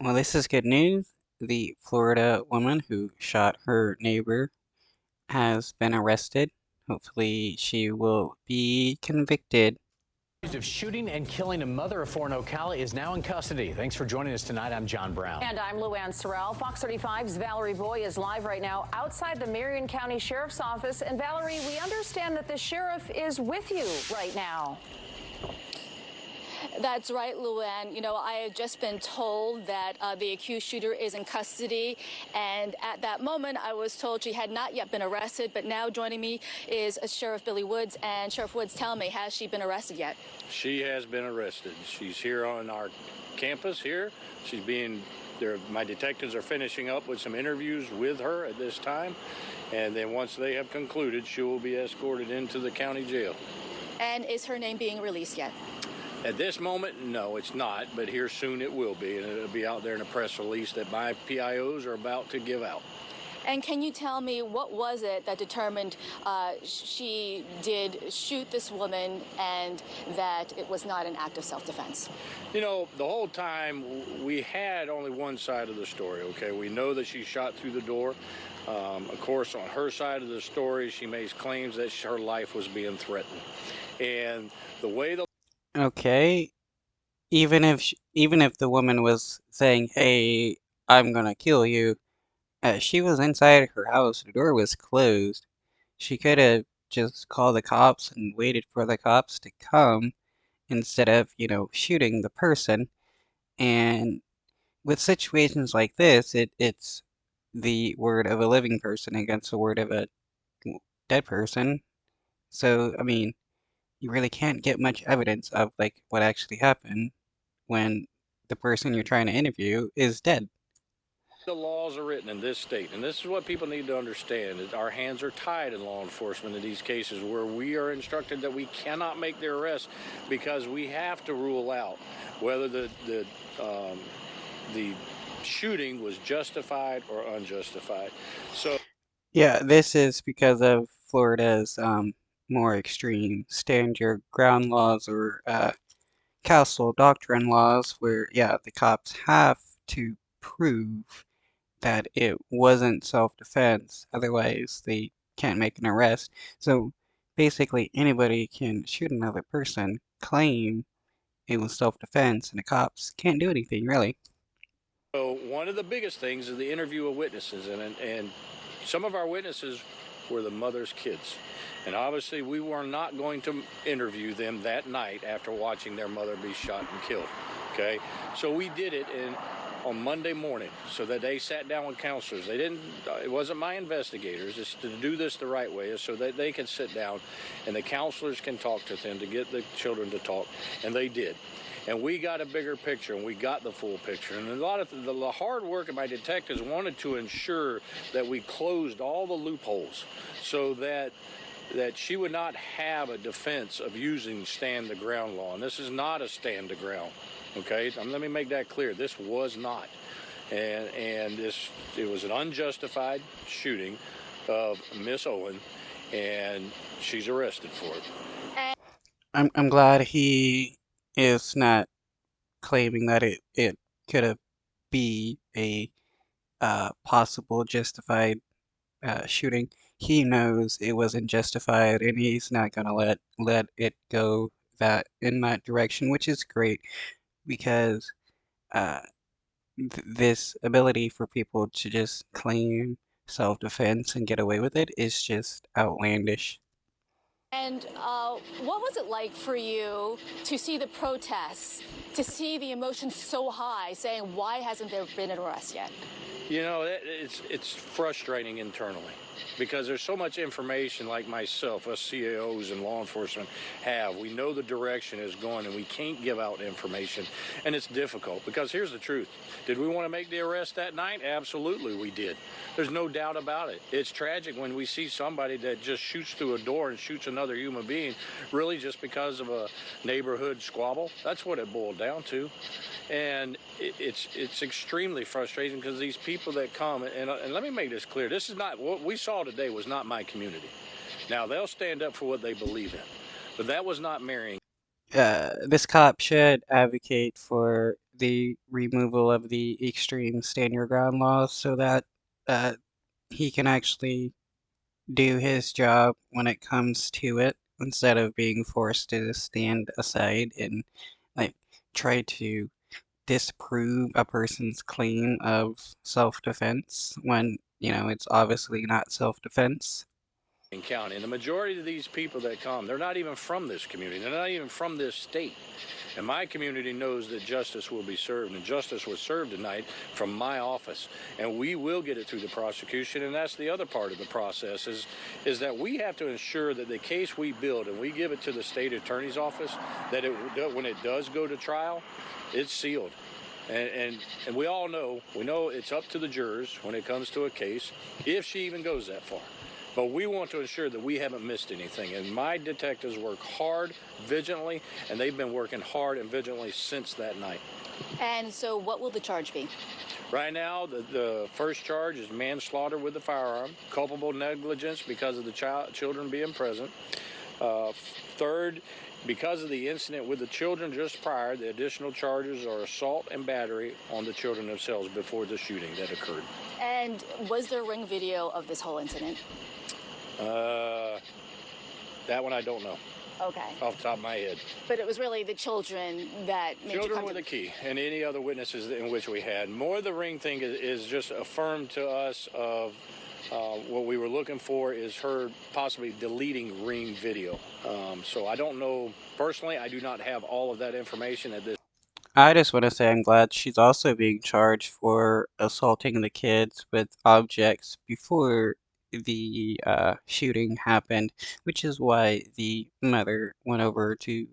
Well, this is good news. The Florida woman who shot her neighbor has been arrested. Hopefully, she will be convicted. Of shooting and killing a mother of four in Ocala is now in custody. Thanks for joining us tonight. I'm John Brown. And I'm Luann Sorrell. Fox 35's Valerie Boy is live right now outside the Marion County Sheriff's Office. And Valerie, we understand that the sheriff is with you right now. That's right, Luann. You know, I had just been told that the accused shooter is in custody, and at that moment, I was told she had not yet been arrested. But now joining me is Sheriff Billy Woods, and Sheriff Woods, tell me, has she been arrested yet? She has been arrested. She's here on our campus here. She's being there. My detectives are finishing up with some interviews with her at this time, and then once they have concluded, she will be escorted into the county jail. And is her name being released yet? At this moment, no, it's not, but here soon it will be, and it'll be out there in a press release that my PIOs are about to give out. And can you tell me what was it that determined she did shoot this woman and that it was not an act of self-defense? You know, the whole time we had only one side of the story, okay? We know that she shot through the door. Of course, on her side of the story, she makes claims that her life was being threatened. And the way the Okay, even if the woman was saying, "Hey, I'm gonna kill you," she was inside her house. The door was closed. She could have just called the cops and waited for the cops to come instead of, shooting the person. And with situations like this, it's the word of a living person against the word of a dead person. So, I mean, you really can't get much evidence of like what actually happened when the person you're trying to interview is dead. laws are written in this state, and this is what people need to understand, is our hands are tied in law enforcement in these cases where we are instructed that we cannot make the arrest because we have to rule out whether the shooting was justified or unjustified. So Yeah, this is because of Florida's more extreme stand your ground laws or castle doctrine laws, where yeah, the cops have to prove that it wasn't self-defense, otherwise they can't make an arrest. So basically, anybody can shoot another person, claim it was self-defense, and the cops can't do anything really. So one of the biggest things is the interview of witnesses, and some of our witnesses were the mother's kids. And obviously we were not going to interview them that night after watching their mother be shot and killed, okay? So we did it on Monday morning so that they sat down with counselors. They didn't, it wasn't my investigators, it's to do this the right way so that they can sit down and the counselors can talk to them to get the children to talk, and they did. And we got a bigger picture, and we got the full picture. And a lot of the hard work of my detectives wanted to ensure that we closed all the loopholes so that she would not have a defense of using stand the ground law. And this is not a stand the ground, okay? Let me make that clear. This was not. And it was an unjustified shooting of Miss Owen, and she's arrested for it. I'm glad he is not claiming that it could have be a possible justified shooting. He knows it wasn't justified, and he's not gonna let it go that in that direction, which is great because uh, this ability for people to just claim self-defense and get away with it is just outlandish. And what was it like for you to see the protests, to see the emotions so high, saying, why hasn't there been an arrest yet? You know, it's frustrating internally because there's so much information like myself, us CAOs and law enforcement have. We know the direction is going and we can't give out information, and it's difficult because here's the truth. Did we want to make the arrest that night? Absolutely we did. There's no doubt about it. It's tragic when we see somebody that just shoots through a door and shoots another human being really just because of a neighborhood squabble. That's what it boiled down to. And it's extremely frustrating because these people that come, and let me make this clear, this is not, what we saw today was not my community. Now, they'll stand up for what they believe in, but that was not Marion. This cop should advocate for the removal of the extreme stand your ground laws so that uh, he can actually do his job when it comes to it instead of being forced to stand aside and like try to disprove a person's claim of self-defense when, it's obviously not self-defense. County. And the majority of these people that come, they're not even from this community. They're not even from this state. And my community knows that justice will be served, and justice was served tonight from my office. And we will get it through the prosecution, and that's the other part of the process is that we have to ensure that the case we build and we give it to the state attorney's office, that when it does go to trial, it's sealed. And we all know, it's up to the jurors when it comes to a case, if she even goes that far. But we want to ensure that we haven't missed anything. And my detectives work hard, vigilantly, and they've been working hard and vigilantly since that night. And so what will the charge be? Right now, the first charge is manslaughter with a firearm, culpable negligence because of the children being present. Third, because of the incident with the children just prior, the additional charges are assault and battery on the children themselves before the shooting that occurred. And was there ring video of this whole incident? That one I don't know. Okay. Off the top of my head. But it was really the children that made you Children come were to the key, and any other witnesses in which we had. More of the ring thing is just affirmed to us of what we were looking for is her possibly deleting ring video. So I don't know, personally, I do not have all of that information at this. I just want to say I'm glad she's also being charged for assaulting the kids with objects before the shooting happened, which is why the mother went over to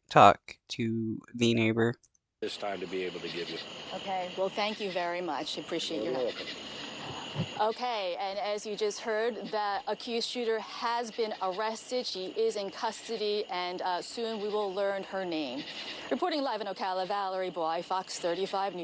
talk to the neighbor. This time to be able to give you. Okay. Well, thank you very much. Appreciate your You're help. welcome. Okay, and as you just heard, the accused shooter has been arrested. She is in custody, and soon we will learn her name. Reporting live in Ocala, Valerie Boy, Fox 35 News.